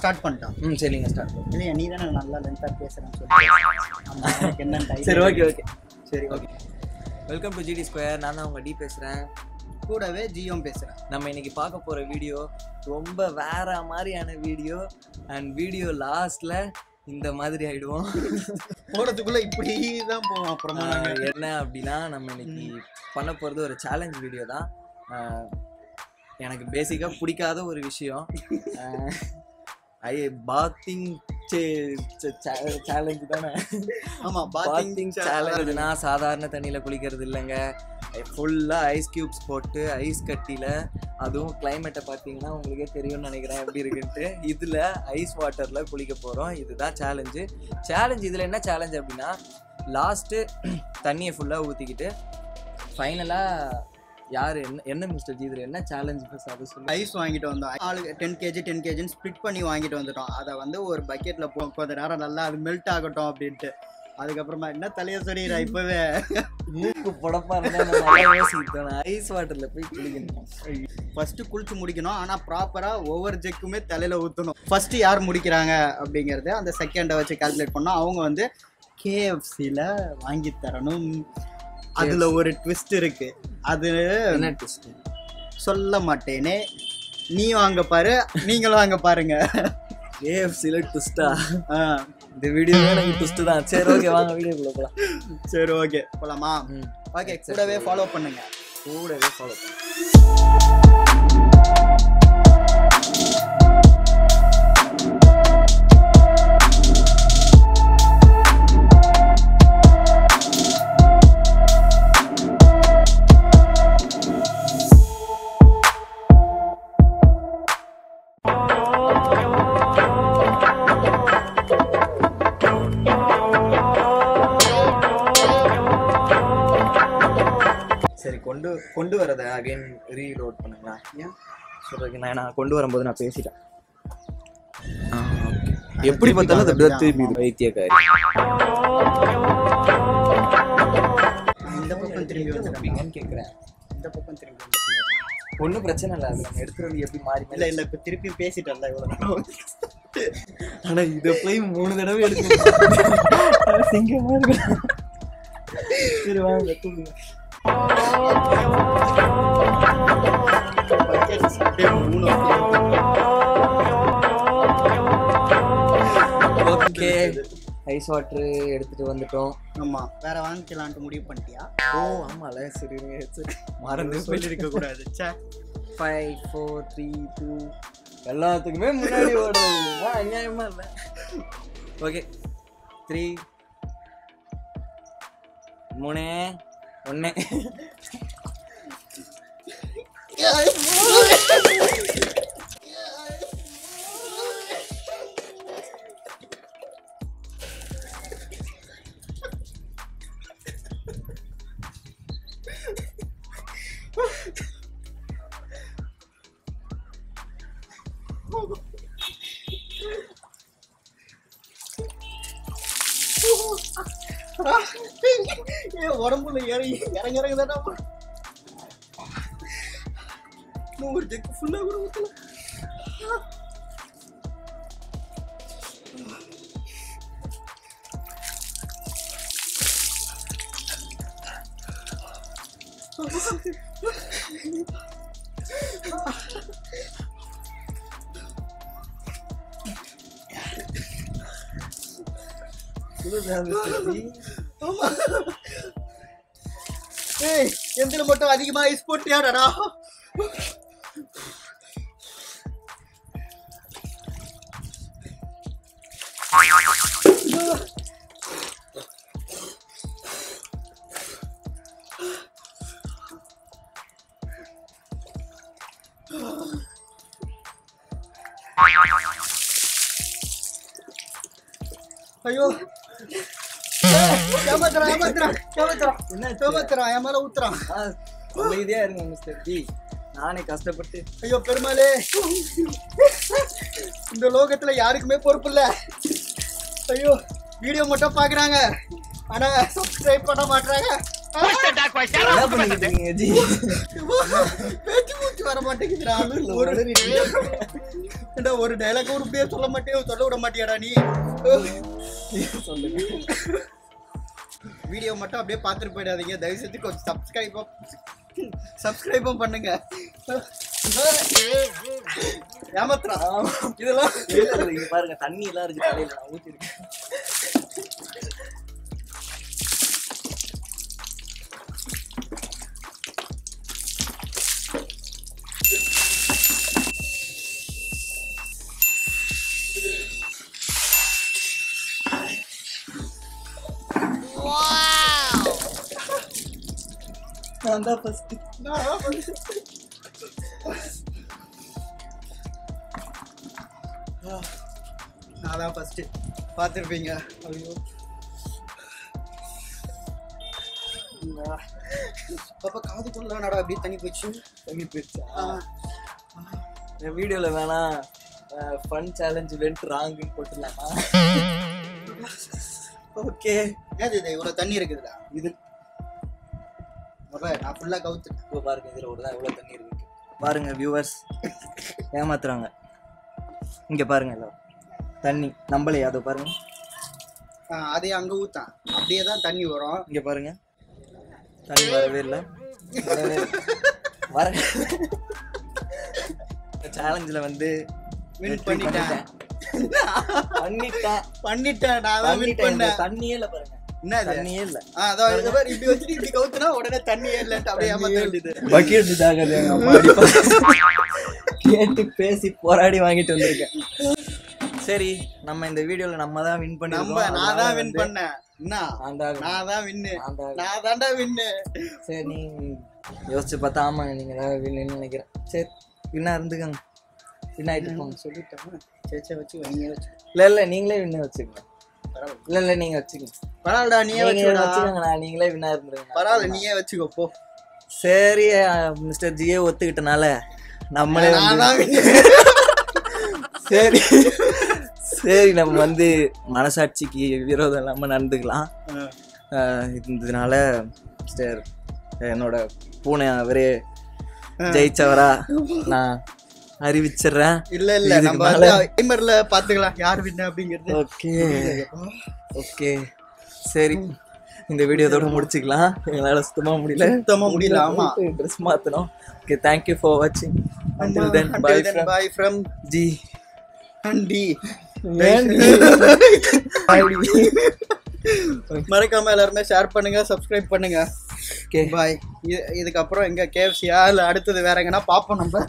Start பண்ணிட்டோம். சரிங்க start. இல்லையா நீ தானே நல்லா லென்த்தாக பேசுகிறேன்னு சொல்லி என்ன டைம். சரி ஓகே சரி okay. Welcome to GT square. நான் தான் உங்கள் டி பேசுகிறேன். கூடவே ஜியோம் பேசுகிறேன். நம்ம இன்னைக்கு பார்க்க போகிற வீடியோ ரொம்ப வேற மாதிரியான வீடியோ. அண்ட் வீடியோ லாஸ்ட்டில் இந்த மாதிரி ஆகிடுவோம். போகிறதுக்குள்ளே இப்படி தான் போவோம். அப்புறமா என்ன அப்படின்னா நம்ம இன்னைக்கு பண்ண போகிறது ஒரு சேலஞ்ச் வீடியோ தான். எனக்கு பேசிக்காக பிடிக்காத ஒரு விஷயம் பாத்திங் சேலஞ்சு தானே. ஆமாம், பாத்திங் சேலஞ்சுனா சாதாரண தண்ணியில் குளிக்கிறது இல்லைங்க. ஃபுல்லாக ஐஸ் க்யூப்ஸ் போட்டு ஐஸ் கட்டியில், அதுவும் கிளைமேட்டை பார்த்தீங்கன்னா உங்களுக்கே தெரியும்னு நினைக்கிறேன் எப்படி இருக்குன்ட்டு. இதில் ஐஸ் வாட்டரில் குளிக்க போகிறோம். இதுதான் சேலஞ்சு. இதில் என்ன சேலஞ்சு அப்படின்னா, லாஸ்ட்டு தண்ணியை ஃபுல்லாக ஊற்றிக்கிட்டு ஃபைனலாக யார் என்ன மிஸ்டர் ஜி இதில் என்ன சேலஞ்சு ஃபஸ்ட் அதை சொல்லி. ஐஸ் வாங்கிட்டு வந்தோம். ஆளுக்கு 10 kg ஸ்ப்ளிட் பண்ணி வாங்கிட்டு வந்துட்டோம். அதை வந்து ஒரு பக்கெட்டில் கொஞ்ச நேரம் நல்லா அது மெல்ட் ஆகட்டும் அப்படின்ட்டு. அதுக்கப்புறமா என்ன தலையை சொல்லிடுறா இப்போவே மூக்கு புடப்பா இருந்தால் யோசிக்கிட்டோம். ஐஸ் வாட்டரில் போய் குளிக்கணும். ஃபஸ்ட்டு குளிச்சு முடிக்கணும். ஆனால் ப்ராப்பராக ஒவ்வொரு ஜெக்குமே தலையில் ஊற்றணும். ஃபஸ்ட்டு யார் முடிக்கிறாங்க அப்படிங்கிறது அந்த செகண்டை வச்சு கால்குலேட் பண்ணோம். அவங்க வந்து KFCயில் வாங்கி தரணும். அதில் ஒரு ட்விஸ்ட் இருக்கு. அது என்ன ட்விஸ்ட் சொல்ல மாட்டேனே, நீ வாங்க பாரு, நீங்களும் வாங்க பாருங்க. KFCயில் ட்விஸ்டா? இந்த வீடியோ எனக்கு ட்விஸ்ட் தான். சரி ஓகே வாங்க வீடியோக்குள்ள போகலாம். சரி ஓகே போகலாமா? ஓகே, கூடவே ஃபாலோ பண்ணுங்க. சரி, கொண்டு வரதை அகைன் ரீலோட் பண்ணுங்களா? ஏன் சொல்றதுக்கு நான் கொண்டு வரும்போது நான் பேசிட்டேன். எப்படி பார்த்தாலும் அதை திருப்பி வைத்தியக்காரி இந்த பக்கம் திரும்பி வந்துருப்பீங்கன்னு கேட்குறேன். இந்த பக்கம் திரும்பி ஒன்றும் பிரச்சனை இல்லை. அது நம்ம எடுத்துட்டு வந்து எப்படி மாறி இல்லை இல்லை இப்போ திருப்பி பேசிட்டேன்ல இவ்வளோ நேரம். ஆனால் இதை போய் 3 தடவை எடுத்து சிங்கமாக இருக்கு. சரி வாங்க தூக்குங்க. ஓகே, ஐஸ் வாட்டர் எடுத்துட்டு வந்துட்டோம். ஆமா, வேற வாங்கிக்கலான்ட்டு முடிவு பண்ணிட்டியா? ஓ ஆமால, சரி சரி மறந்து சொல்லிருக்க கூடாது. 5 4 3 2 எல்லாத்துக்குமே முன்னாடி ஓடுறது அநியாயமா இல்லை. ஓகே 3 3 1. உடம்புல இறங்குதானா ஒரு ஜெக்கு ஃபுல்லா கூட ஊத்தல. எந்தில மட்டும் அதிகமா ஐஸ் போட்டியாடா. ஐயோ அமைதியா இருங்க மிஸ்டர் டி, நானே கஷ்டப்பட்டு. ஐயோ பெருமாளே, இந்த லோகத்துல யாருக்குமே பொறுப்பு இல்ல. ஐயோ வீடியோ மட்டும் பாக்குறாங்க, ஆனா சப்ஸ்கிரைப் பண்ண மாட்டாங்க. என்ன பண்ணிக்கிட்டு இருக்கீங்க ஜி? பேச்சு மூச்சு வர மாட்டேங்குதுடா. ஒரு டைலாக் ஒரு பேர் சொல்ல மாட்டேன், சொல்ல விட மாட்டியாடா நீ? சொல்லுங்க. வீடியோ மட்டும் அப்படியே பார்த்துட்டு போயிடாதீங்க, தயவு செஞ்சு கொஞ்சம் சப்ஸ்கிரைபும் பண்ணுங்க. ஏமாத்துறா இதெல்லாம். இங்க பாருங்க தண்ணி எல்லாம் இருக்கு தலையில, நான் ஊத்திருக்கேன். நான் தான் ஃபர்ஸ்ட். நான் தான் ஃபர்ஸ்ட் பார்த்துருப்பீங்க. ஐயோ பாப்பா காதுக்குள்ள நடா அப்படியே தண்ணி போயிடுச்சு. தண்ணி போயிடுச்சா? இந்த வீடியோல வேணா ஃபன் சேலஞ்ச் வென்ட் ராங்குன்னு போட்டுடலாமா? ஓகே. ஏது இது இவ்வளோ தண்ணி இருக்குதுடா? இது நான் ஃபுல்லாக கவுத்துட்டேன். இப்போ பாருங்க, இதில் ஒரு தான் எவ்வளோ தண்ணி இருக்கு பாருங்க. வியூவர்ஸ் ஏமாத்துறாங்க. இங்கே பாருங்க எல்லாம் தண்ணி நம்மளே. அதை பாருங்க, அதே அங்கே ஊத்தான் அப்படியே தான் தண்ணி வரும். இங்கே பாருங்க தண்ணி வரவே இல்லை. வர சேலஞ்சில் வந்து வின் பண்ணிட்டேன். நான் தான் வின் பண்ணேன். தண்ணியே இல்லை பாருங்க. என்ன தண்ணியே இல்லை. அதான் இப்படி வச்சுட்டு இப்படி கவுத்துனா உடனே தண்ணியே இல்லைன்ட்டு அப்படியே ஏமாத்த வேண்டியது. பக்கெட் தாங்க எங்க அம்மா கேட்டு பேசி போராடி வாங்கிட்டு வந்திருக்கேன். சரி, நம்ம இந்த வீடியோல நம்ம தான் வின் பண்ணிருக்கோம். நான் தான் வின் பண்ணேன். என்ன நான் தான் வின்னு. நான் தான்டா வின்னு. சரி, நீ யோசிச்சு பார்த்தா ஆமா நீங்க தான் வின்னு நினைக்கிறேன். சரி, வின்னா இருந்துக்கங்க. வின் ஆயிட்டு போங்க. சொல்லிட்டேன். சேச்சா வச்சு நீங்க வச்சு. இல்ல நீங்களே வின்னு வச்சுக்கோங்க. இல்ல நீங்க வச்சுக்கோங்க. பரவாயில்லடா, நீயே வச்சுக்கோங்க. நான் நீங்களே வின்னா இருந்துருங்க. பரவாயில்ல, நீயே வச்சுக்கோ போ. சரி, மிஸ்டர் ஜியே ஒத்துக்கிட்டனால நம்மளே சரி சரி நம்ம வந்து மனசாட்சிக்கு விரோதம் இல்லாம நடந்துக்கலாம். இதனால மிஸ்டர் என்னோட பூனை அவரே ஜெயிச்சவரா நான் அறிவிச்சிடுறேன். இல்ல நம்ம டைமர்ல பாத்துக்கலாம் யார் வின் அப்படிங்கிறது. ஓகே ஓகே சரி, இந்த வீடியோதோட முடிச்சுக்கலாம். எங்களால் சுத்தமாக முடியல. ஆமா, ட்ரெஸ் மாற்றணும். ஓகே, தேங்க்யூ ஃபார் வாட்சிங். Until then, bye from G and D. மறக்காம எல்லாருமே ஷேர் பண்ணுங்க, சப்ஸ்கிரைப் பண்ணுங்க. Okay bye. இதுக்கப்புறம் எங்க KFC இல்ல அடுத்தது வேற எங்கன்னா பாப்போம் நம்ம.